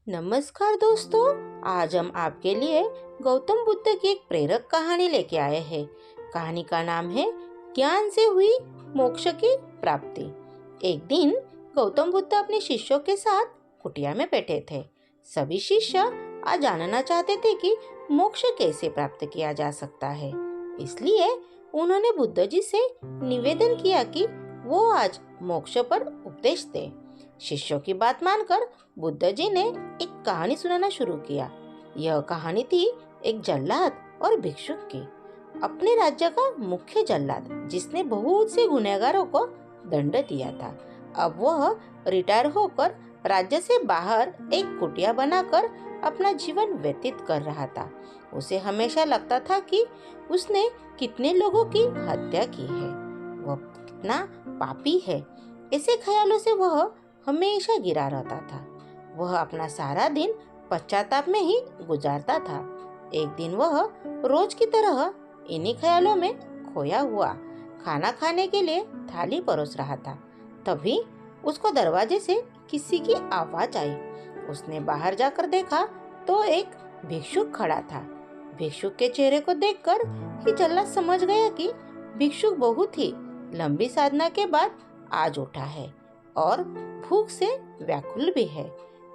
नमस्कार दोस्तों, आज हम आपके लिए गौतम बुद्ध की एक प्रेरक कहानी लेके आए हैं। कहानी का नाम है ज्ञान से हुई मोक्ष की प्राप्ति। एक दिन गौतम बुद्ध अपने शिष्यों के साथ कुटिया में बैठे थे। सभी शिष्य आज जानना चाहते थे कि मोक्ष कैसे प्राप्त किया जा सकता है। इसलिए उन्होंने बुद्ध जी से निवेदन किया कि वो आज मोक्ष पर उपदेश दें। शिष्यों की बात मानकर बुद्ध जी ने एक कहानी सुनाना शुरू किया। यह कहानी थी एक जल्लाद और भिक्षुक की। अपने राज्य का मुख्य जल्लाद, जिसने बहुत से गुनहगारों को दंड दिया था, अब वह रिटायर होकर राज्य से बाहर एक कुटिया बनाकर अपना जीवन व्यतीत कर रहा था। उसे हमेशा लगता था कि उसने कितने लोगों की हत्या की है, वह कितना पापी है। ऐसे ख्यालों से वह हमेशा गिरा रहता था। वह अपना सारा दिन पश्चाताप में ही गुजारता था। एक दिन वह रोज की तरह इन्हीं ख्यालों में खोया हुआ खाना खाने के लिए थाली परोस रहा था। तभी उसको दरवाजे से किसी की आवाज आई। उसने बाहर जाकर देखा तो एक भिक्षुक खड़ा था। भिक्षुक के चेहरे को देखकर ही जल्लाद समझ गया कि भिक्षुक बहुत ही लंबी साधना के बाद आज उठा है और भूख से व्याकुल भी है।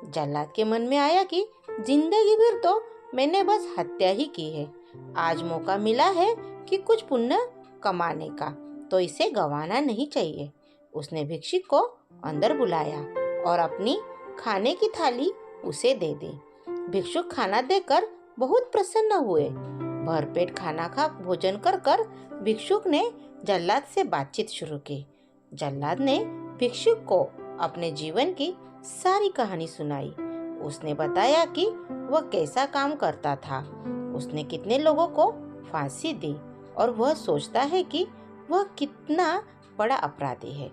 जल्लाद के मन में आया कि जिंदगी भर तो मैंने बस हत्या ही की है। आज मौका मिला है कि कुछ पुण्य कमाने का, तो इसे गंवाना नहीं चाहिए। उसने भिक्षुक को अंदर बुलाया और अपनी खाने की थाली उसे दे दी। भिक्षुक खाना देकर बहुत प्रसन्न हुए। भरपेट खाना खा भोजन कर भिक्षुक ने जल्लाद से बातचीत शुरू की। जल्लाद ने भिक्षुक को अपने जीवन की सारी कहानी सुनाई। उसने बताया कि वह कैसा काम करता था, उसने कितने लोगों को फांसी दी और वह सोचता है कि वह कितना बड़ा अपराधी है।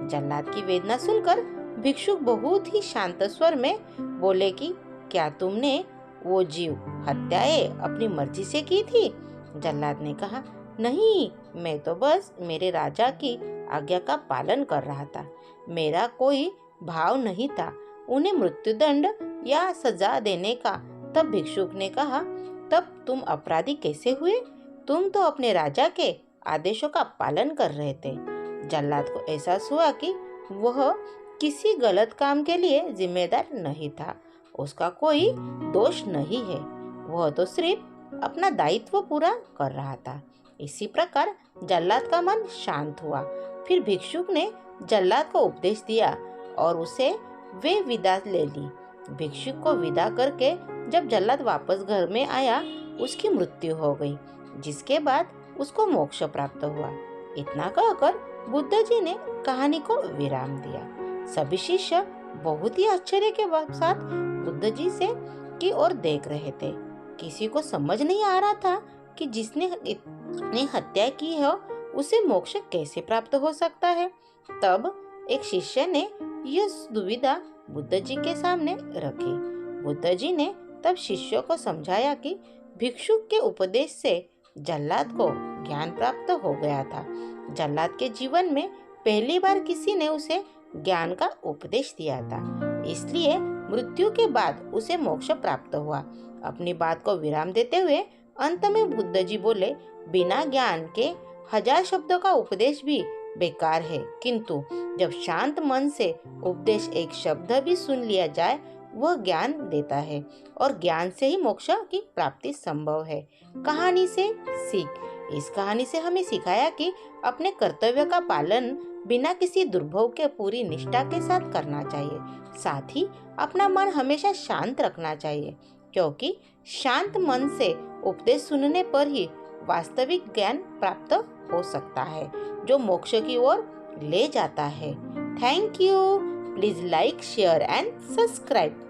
जल्लाद की वेदना सुनकर भिक्षुक बहुत ही शांत स्वर में बोले कि क्या तुमने वो जीव हत्याएं अपनी मर्जी से की थी? जल्लाद ने कहा, नहीं, मैं तो बस मेरे राजा की आज्ञा का पालन कर रहा था। मेरा कोई भाव नहीं था उन्हें मृत्युदंड या सजा देने का। तब भिक्षुक ने कहा, तब तुम अपराधी कैसे हुए? तुम तो अपने राजा के आदेशों का पालन कर रहे थे। जल्लाद को एहसास हुआ कि वह किसी गलत काम के लिए जिम्मेदार नहीं था। उसका कोई दोष नहीं है, वह तो सिर्फ अपना दायित्व पूरा कर रहा था। इसी प्रकार जल्लाद का मन शांत हुआ। फिर भिक्षुक ने जल्लाद को उपदेश दिया और उसे वे विदा ले ली। भिक्षुक को विदा करके जब जल्लाद वापस घर में आया, उसकी मृत्यु हो गई, जिसके बाद उसको मोक्ष प्राप्त हुआ। इतना कहकर बुद्ध जी ने कहानी को विराम दिया। सभी शिष्य बहुत ही आश्चर्य के साथ बुद्ध जी से की ओर देख रहे थे। किसी को समझ नहीं आ रहा था कि जिसने इतनी हत्या की है उसे मोक्ष कैसे प्राप्त हो सकता है। तब एक शिष्य ने यह दुविधा बुद्ध जी के सामने रखी। बुद्ध जी ने तब शिष्यों को समझाया कि भिक्षुक के उपदेश से जल्लाद को ज्ञान प्राप्त हो गया था। जल्लाद के जीवन में पहली बार किसी ने उसे ज्ञान का उपदेश दिया था, इसलिए मृत्यु के बाद उसे मोक्ष प्राप्त हुआ। अपनी बात को विराम देते हुए अंत में बुद्ध जी बोले, बिना ज्ञान के 1000 शब्दों का उपदेश भी बेकार है, किंतु जब शांत मन से उपदेश एक शब्द भी सुन लिया जाए, वह ज्ञान देता है और ज्ञान से ही मोक्ष की प्राप्ति संभव है। कहानी से सीख। इस कहानी से हमें सिखाया कि अपने कर्तव्य का पालन बिना किसी दुर्भोग के पूरी निष्ठा के साथ करना चाहिए। साथ ही अपना मन हमेशा शांत रखना चाहिए, क्योंकि शांत मन से उपदेश सुनने पर ही वास्तविक ज्ञान प्राप्त हो सकता है, जो मोक्ष की ओर ले जाता है। Thank you. Please like, share and subscribe.